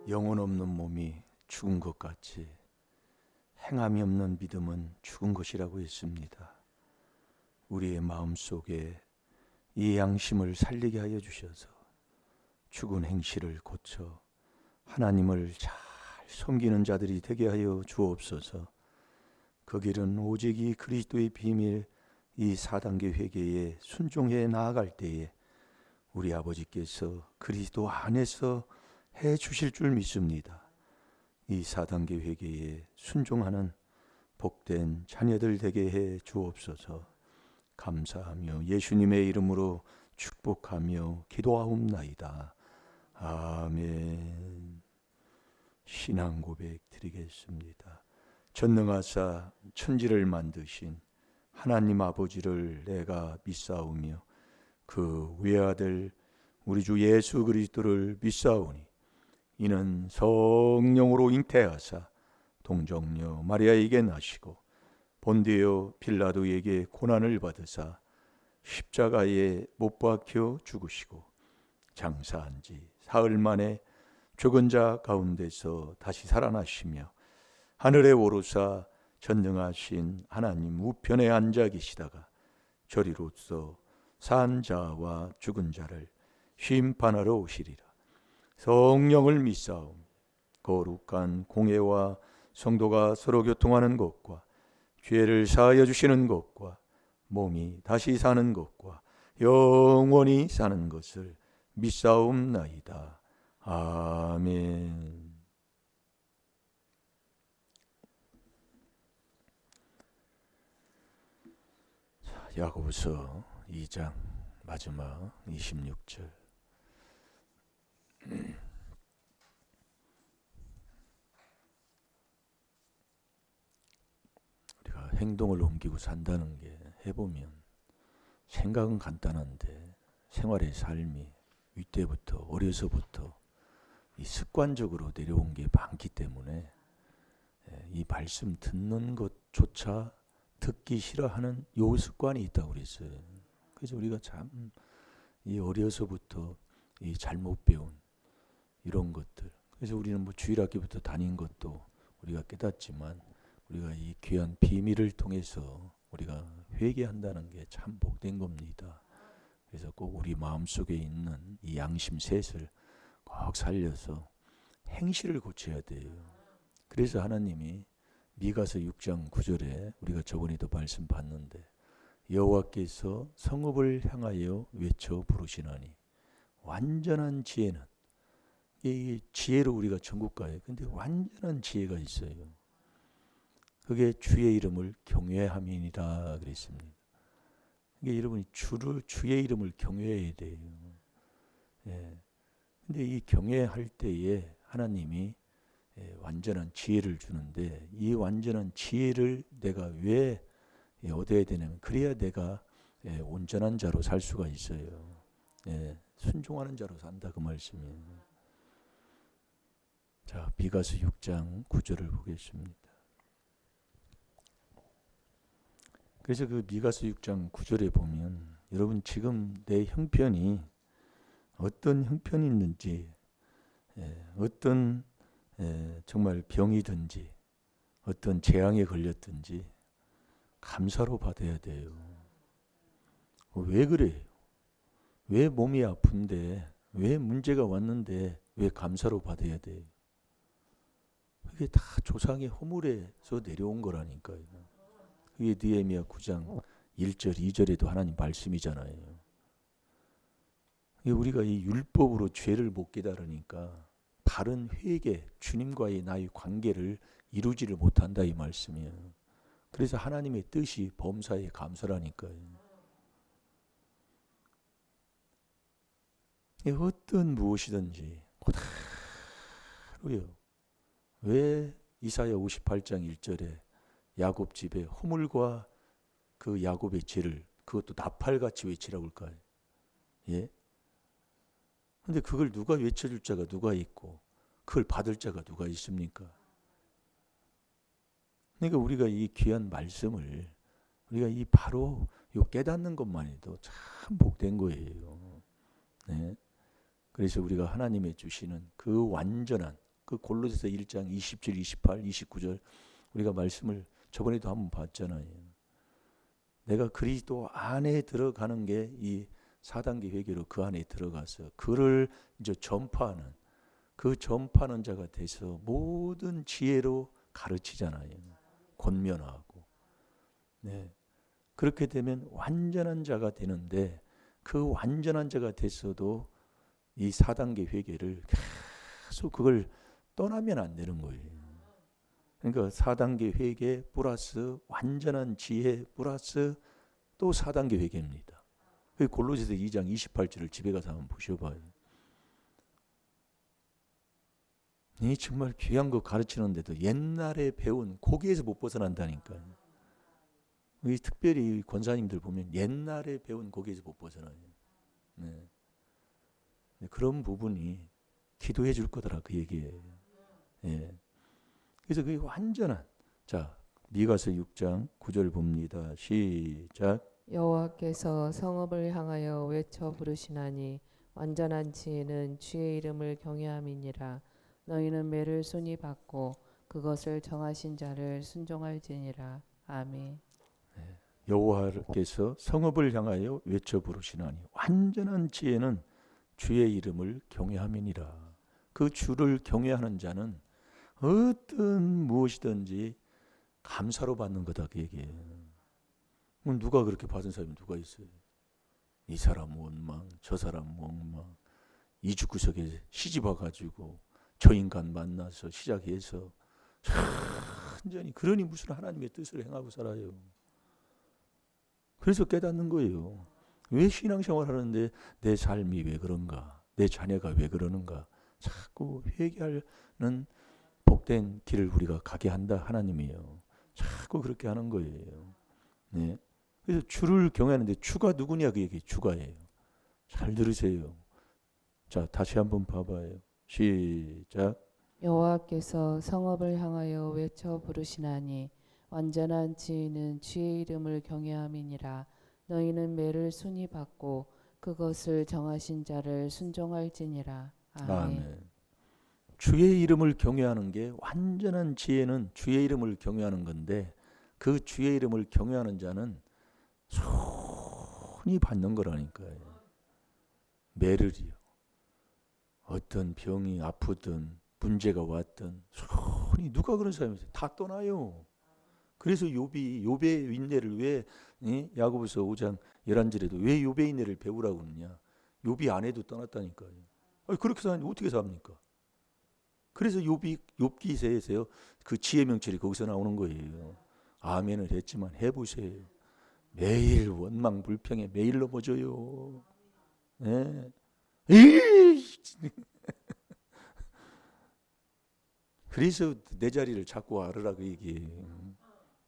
영혼 없는 몸이 죽은 것 같이 행함이 없는 믿음은 죽은 것이라고 했습니다. 우리의 마음속에 이 양심을 살리게 하여 주셔서 죽은 행실을 고쳐 하나님을 잘 섬기는 자들이 되게 하여 주옵소서. 그 길은 오직 이 그리스도의 비밀, 이 4단계 회개에 순종해 나아갈 때에 우리 아버지께서 그리스도 안에서 해 주실 줄 믿습니다. 이 4단계 회개에 순종하는 복된 자녀들 되게 해 주옵소서. 감사하며 예수님의 이름으로 축복하며 기도하옵나이다. 아멘. 신앙 고백 드리겠습니다. 전능하사 천지를 만드신 하나님 아버지를 내가 믿사오며 그 외아들 우리 주 예수 그리스도를 믿사오니 이는 성령으로 잉태하사 동정녀 마리아에게 나시고 본디오 빌라도에게 고난을 받으사 십자가에 못 박혀 죽으시고 장사한 지 사흘 만에 죽은 자 가운데서 다시 살아나시며 하늘에 오르사 전능하신 하나님 우편에 앉아 계시다가 저리로서 산 자와 죽은 자를 심판하러 오시리라. 성령을 믿사오며 거룩한 공회와 성도가 서로 교통하는 것과 죄를 사하여 주시는 것과 몸이 다시 사는 것과 영원히 사는 것을 믿사옵나이다. 아멘. 야고보서 2장 마지막 26절. 우리가 행동을 옮기고 산다는 게 해보면 생각은 간단한데 생활의 삶이 윗때부터 어려서부터 이 습관적으로 내려온 게 많기 때문에 이 말씀 듣는 것조차 듣기 싫어하는 요 습관이 있다고 그랬어요. 그래서 우리가 참 이 어려서부터 이 잘못 배운 이런 것들. 그래서 우리는 뭐 주일학교부터 다닌 것도 우리가 깨닫지만 우리가 이 귀한 비밀을 통해서 우리가 회개한다는 게 참 복된 겁니다. 그래서 꼭 우리 마음속에 있는 이 양심 셋을 꼭 살려서 행실을 고쳐야 돼요. 그래서 하나님이 미가서 6장 9절에 우리가 저번에도 말씀 봤는데 여호와께서 성읍을 향하여 외쳐 부르시나니 완전한 지혜는 이 지혜로 우리가 천국 가요. 근데 완전한 지혜가 있어요. 그게 주의 이름을 경외함이니라 그랬습니다. 그러니까 여러분이 주의 이름을 경외해야 돼요. 예. 근데 이 경외할 때에 하나님이 완전한 지혜를 주는데 이 완전한 지혜를 내가 왜 얻어야 되냐면 그래야 내가 온전한 자로 살 수가 있어요. 순종하는 자로 산다 그 말씀이에요. 자, 미가서 6장 9절을 보겠습니다. 그래서 그 미가서 6장 9절에 보면 여러분 지금 내 형편이 어떤 형편이 있는지 어떤 정말 병이든지 어떤 재앙에 걸렸든지 감사로 받아야 돼요. 왜 그래요? 왜 몸이 아픈데 왜 문제가 왔는데 왜 감사로 받아야 돼요? 그게 다 조상의 허물에서 내려온 거라니까요. 그게 느헤미야 9장 1절 2절에도 하나님 말씀이잖아요. 우리가 이 율법으로 죄를 못 깨달으니까 바른 회개, 주님과의 나의 관계를 이루지를 못한다 이 말씀이에요. 그래서 하나님의 뜻이 범사에 감사라니까요. 어떤 무엇이든지 그대로요. 왜 이사야 58장 1절에 야곱 집에 허물과 그 야곱의 죄를 그것도 나팔같이 외치라고 할까요? 예? 근데 그걸 누가 외쳐줄 자가 누가 있고 그걸 받을 자가 누가 있습니까? 그러니까 우리가 이 귀한 말씀을 우리가 이 바로 요 깨닫는 것만 해도 참 복된 거예요. 네. 그래서 우리가 하나님의 주시는 그 완전한 그 골로새서 1장 27, 28, 29절 우리가 말씀을 저번에도 한번 봤잖아요. 내가 그리스도 안에 들어가는 게 이 4단계 회개로 그 안에 들어가서 그를 이제 전파하는 그 전파하는 자가 돼서 모든 지혜로 가르치잖아요. 권면하고. 네. 그렇게 되면 완전한 자가 되는데 그 완전한 자가 됐어도 이 4단계 회개를 계속 그걸 떠나면 안 되는 거예요. 그러니까 4단계 회개 플러스 완전한 지혜 플러스 또 4단계 회개입니다. 그 골로새서 2장 28절을 집에 가서 한번 보셔봐요. 이 정말 귀한 거 가르치는데도 옛날에 배운 거기에서 못 벗어난다니까요. 특별히 권사님들 보면 옛날에 배운 거기에서 못 벗어나요. 네. 그런 부분이 기도해 줄 거더라 그 얘기예요. 예. 그래서 그게 완전한 자 미가서 6장 9절 봅니다. 시작. 여호와께서 성읍을 향하여 외쳐 부르시나니 완전한 지혜는 주의 이름을 경외함이니라. 너희는 매를 순히 받고 그것을 정하신 자를 순종할지니라. 아멘. 여호와께서 성읍을 향하여 외쳐 부르시나니 완전한 지혜는 주의 이름을 경외함이니라. 그 주를 경외하는 자는 어떤 무엇이든지 감사로 받는 거다 그 얘기예요. 누가 그렇게 받은 사람이 누가 있어요? 이 사람 원망, 저 사람 원망, 이죽구석에 시집 와가지고 저 인간 만나서 시작해서 완전히 그러니 무슨 하나님의 뜻을 행하고 살아요. 그래서 깨닫는 거예요. 왜 신앙생활 하는데 내 삶이 왜 그런가? 내 자녀가 왜 그러는가? 자꾸 회개하는 복된 길을 우리가 가게 한다 하나님이에요. 자꾸 그렇게 하는 거예요. 네. 그래서 주를 경외하는데 주가 누구냐 그 얘기 주가예요. 잘 들으세요. 자 다시 한번 봐봐요. 시작. 여호와께서 성읍을 향하여 외쳐 부르시나니 완전한 지혜는 주의 이름을 경외함이니라. 너희는 매를 순히 받고 그것을 정하신 자를 순종할지니라. 아멘. 아멘. 주의 이름을 경외하는 게 완전한 지혜는 주의 이름을 경외하는 건데 그 주의 이름을 경외하는 자는 손이 받는 거라니까요. 매를이요. 어떤 병이 아프든 문제가 왔든 손이 누가 그런 사람이 있어요? 다 떠나요. 그래서 욥의 인내를 왜 야고보서 5장 11절에도 왜 욥의 인내를 배우라고 그러냐. 욥이 아내도 떠났다니까요. 아니, 그렇게 사는데 어떻게 삽니까? 그래서 욥기서에서요 그 지혜 명철이 거기서 나오는 거예요. 아멘을 했지만 해보세요. 매일 원망 불평에 매일 넘어져요. 네. 그래서 내 자리를 자꾸 알으라고 얘기해요.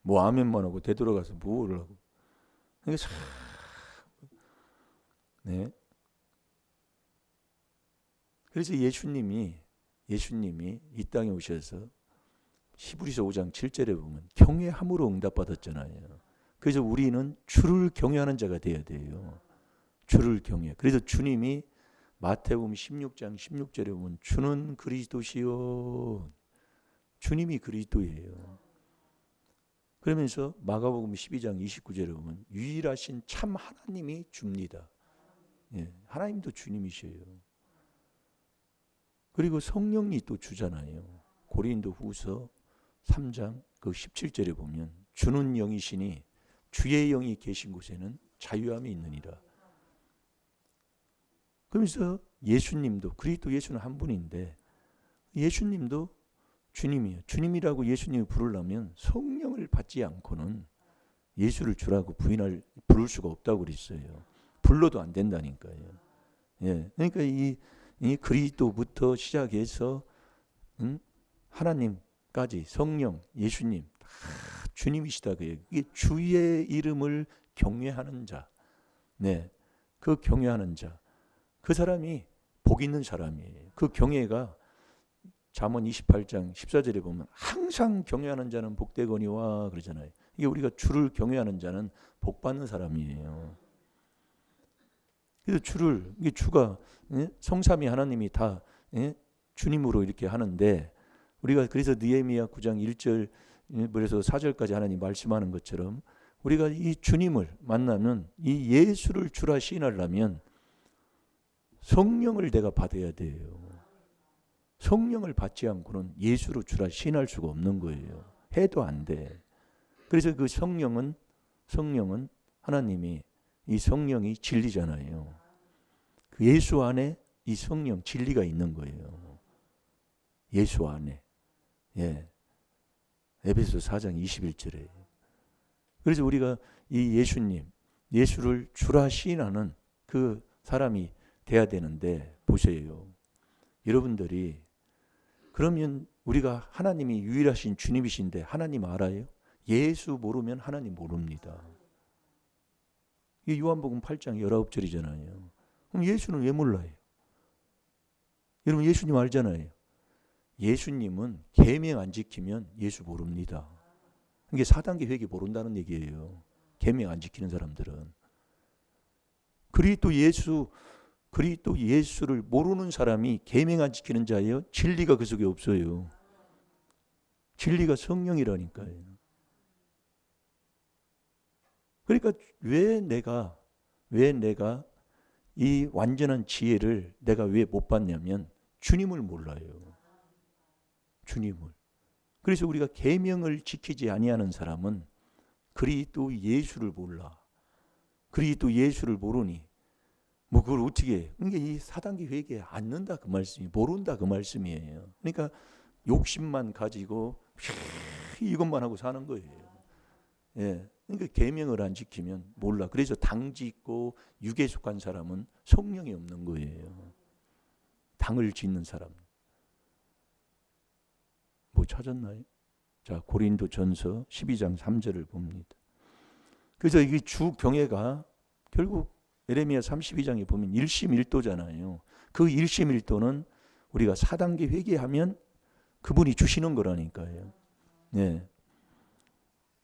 뭐 아멘만 하고 되돌아가서 뭘 하고. 그러니까 네. 그래서 예수님이 이 땅에 오셔서 히브리서 5장 7절에 보면 경외함으로 응답받았잖아요. 그래서 우리는 주를 경외하는 자가 돼야 돼요. 주를 경외. 그래서 주님이 마태복음 16장 16절에 보면 주는 그리스도시요. 주님이 그리스도예요. 그러면서 마가복음 12장 29절에 보면 유일하신 참 하나님이 줍니다. 예, 하나님도 주님이셔요. 그리고 성령이 또 주잖아요. 고린도후서 3장 그 17절에 보면 주는 영이시니 주의 영이 계신 곳에는 자유함이 있느니라. 그러면서 예수님도 그리스도 예수는 한 분인데 예수님도 주님이에요. 주님이라고 예수님을 부르려면 성령을 받지 않고는 예수를 주라고 부를 수가 없다고 그랬어요. 불러도 안 된다니까요. 예, 그러니까 이 그리스도부터 시작해서 하나님까지 성령, 예수님 다 주님이시다 그래요. 이게 주의 이름을 경외하는 자, 네, 그 경외하는 자, 그 사람이 복 있는 사람이에요. 그 경외가 잠언 28장 14절에 보면 항상 경외하는 자는 복되거니와 그러잖아요. 이게 우리가 주를 경외하는 자는 복 받는 사람이에요. 그래서 주가 성삼위 하나님이 다 주님으로 이렇게 하는데 우리가 그래서 느헤미야 9장 1절 그래서 4절까지 하나님 말씀하는 것처럼 우리가 이 주님을 만나면 이 예수를 주라 시인하려면 성령을 내가 받아야 돼요. 성령을 받지 않고는 예수로 주라 시인할 수가 없는 거예요. 해도 안 돼. 그래서 그 성령은 하나님이 이 성령이 진리잖아요. 그 예수 안에 이 성령 진리가 있는 거예요. 예수 안에. 예. 에베소 4장 21절에. 그래서 우리가 이 예수님, 예수를 주라 시인하는 그 사람이 돼야 되는데 보세요. 여러분들이 그러면 우리가 하나님이 유일하신 주님이신데 하나님 알아요? 예수 모르면 하나님 모릅니다. 이게 요한복음 8장 19절이잖아요. 그럼 예수는 왜 몰라요? 여러분 예수님 알잖아요. 예수님은 계명 안 지키면 예수 모릅니다. 이게 4단계 회개 모른다는 얘기예요. 계명 안 지키는 사람들은. 그리스도 예수를 모르는 사람이 계명 안 지키는 자예요. 진리가 그 속에 없어요. 진리가 성령이라니까요. 그러니까 왜 내가 이 완전한 지혜를 내가 왜 못 받냐면 주님을 몰라요. 주님을. 그래서 우리가 계명을 지키지 아니하는 사람은 그리스도 예수를 몰라. 그리스도 예수를 모르니 뭐 그걸 어떻게 해? 그러니까 이 4단계 회개에 앉는다 그 말씀이 모른다 그 말씀이에요. 그러니까 욕심만 가지고 이것만 하고 사는 거예요. 예. 그러니까 계명을 안 지키면 몰라. 그래서 당지 있고 육에 속한 사람은 성령이 없는 거예요. 당을 짓는 사람. 뭐 찾았나요? 자, 고린도전서 12장 3절을 봅니다. 그래서 이게 주 경외가 결국 예레미야 32장에 보면 일심일도잖아요. 그 일심일도는 우리가 4단계 회개하면 그분이 주시는 거라니까요. 네.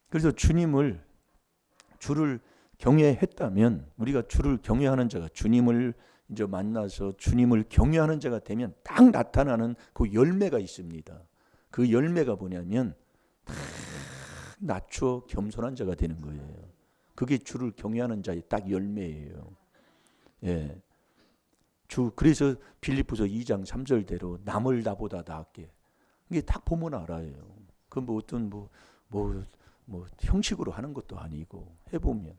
그래서 주를 경외했다면 우리가 주를 경외하는 자가 주님을 이제 만나서 주님을 경외하는 자가 되면 딱 나타나는 그 열매가 있습니다. 그 열매가 뭐냐면 딱 낮추어 겸손한 자가 되는 거예요. 그게 주를 경외하는 자의 딱 열매예요. 예. 그래서 빌립보서 2장 3절대로 남을 나보다 낫게. 이게 딱 보면 알아요. 그 뭐 어떤 뭐 형식으로 하는 것도 아니고 해보면.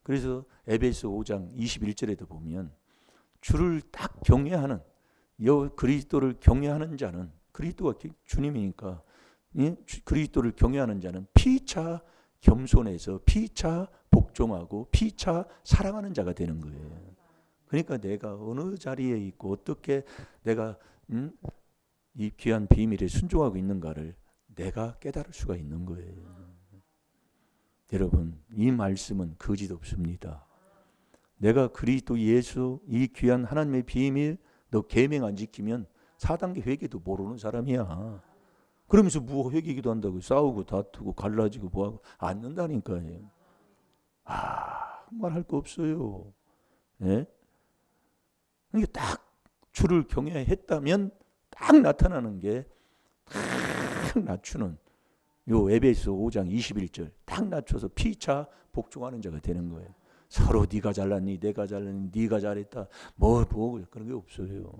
그래서 에베소 5장 21절에도 보면 주를 딱 경외하는 그리스도를 경외하는 자는 그리스도가 주님이니까 그리스도를 경외하는 자는 피차 겸손해서 피차 복종하고 피차 사랑하는 자가 되는 거예요. 그러니까 내가 어느 자리에 있고 어떻게 내가 이 귀한 비밀에 순종하고 있는가를 내가 깨달을 수가 있는 거예요. 여러분 이 말씀은 거짓 없습니다. 내가 그리스도 예수 이 귀한 하나님의 비밀 너 계명 안 지키면 4단계 회개도 모르는 사람이야. 그러면서 뭐 회개기도 한다고 싸우고 다투고 갈라지고 뭐하고 앉는다니까요. 말할 거 없어요. 예? 그러니까 딱 주를 경외했다면 딱 나타나는 게 딱 낮추는 요 에베소 5장 21절 딱 낮춰서 피차 복종하는 자가 되는 거예요. 서로 네가 잘났니 내가 잘났니 네가 잘했다 뭐 그런 게 없어요.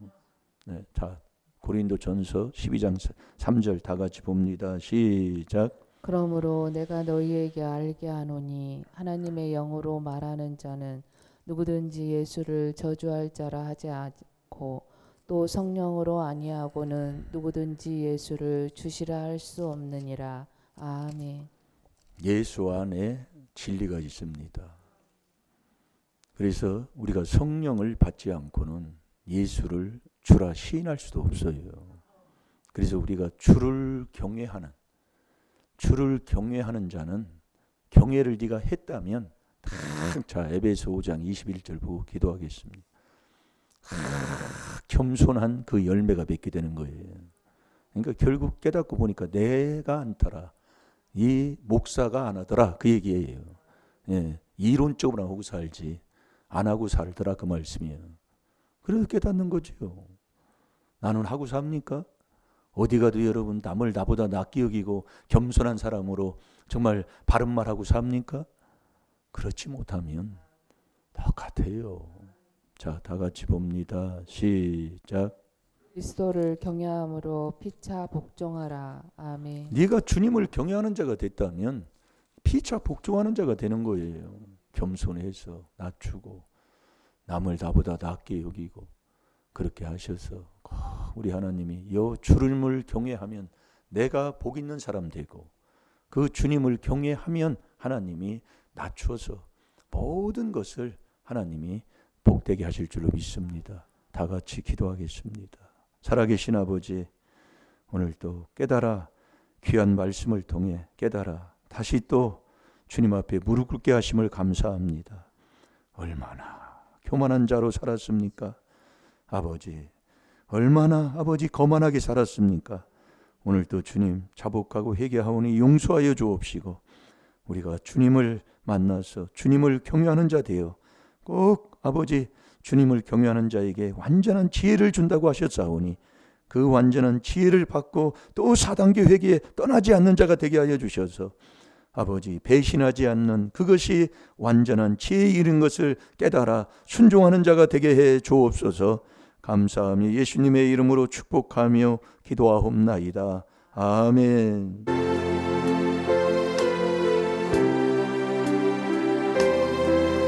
네, 자 고린도전서 12장 3절 다 같이 봅니다. 시작. 그러므로 내가 너희에게 알게 하노니 하나님의 영으로 말하는 자는 누구든지 예수를 저주할 자라 하지 않고 또 성령으로 아니하고는 누구든지 예수를 주시라 할 수 없느니라. 아멘. 예수 안에 진리가 있습니다. 그래서 우리가 성령을 받지 않고는 예수를 주라 시인할 수도 없어요. 그래서 우리가 주를 경외하는 자는 경외를 네가 했다면 자 에베소 5장 21절 보고 기도하겠습니다. 겸손한 그 열매가 맺게 되는 거예요. 그러니까 결국 깨닫고 보니까 내가 않더라. 이 목사가 안 하더라. 그 얘기예요. 예, 이론적으로 하고 살지 안 하고 살더라 그 말씀이에요. 그래서 깨닫는 거죠. 나는 하고 삽니까? 어디 가도 여러분 남을 나보다 낫게 여기고 겸손한 사람으로 정말 바른 말하고 삽니까? 그렇지 못하면 똑같아요. 자, 다 같이 봅니다. 시작. 그리스도를 경외함으로 피차 복종하라. 아멘. 네가 주님을 경외하는 자가 됐다면 피차 복종하는 자가 되는 거예요. 겸손해서 낮추고 남을 나보다 낫게 여기고 그렇게 하셔서 우리 하나님이 여 주님을 경외하면 내가 복 있는 사람 되고 그 주님을 경외하면 하나님이 낮추어서 모든 것을 하나님이 복되게 하실 줄로 믿습니다. 다 같이 기도하겠습니다. 살아계신 아버지, 오늘 또 깨달아 귀한 말씀을 통해 깨달아 다시 또 주님 앞에 무릎 꿇게 하심을 감사합니다. 얼마나 교만한 자로 살았습니까? 아버지, 얼마나 아버지 거만하게 살았습니까? 오늘 또 주님 자복하고 회개하오니 용서하여 주옵시고 우리가 주님을 만나서 주님을 경외하는 자 되어 꼭 아버지 주님을 경외하는 자에게 완전한 지혜를 준다고 하셨사오니 그 완전한 지혜를 받고 또 4단계 회개에 떠나지 않는 자가 되게 하여 주셔서 아버지 배신하지 않는 그것이 완전한 지혜에 이른 것을 깨달아 순종하는 자가 되게 해 주옵소서. 감사하며 예수님의 이름으로 축복하며 기도하옵나이다. 아멘.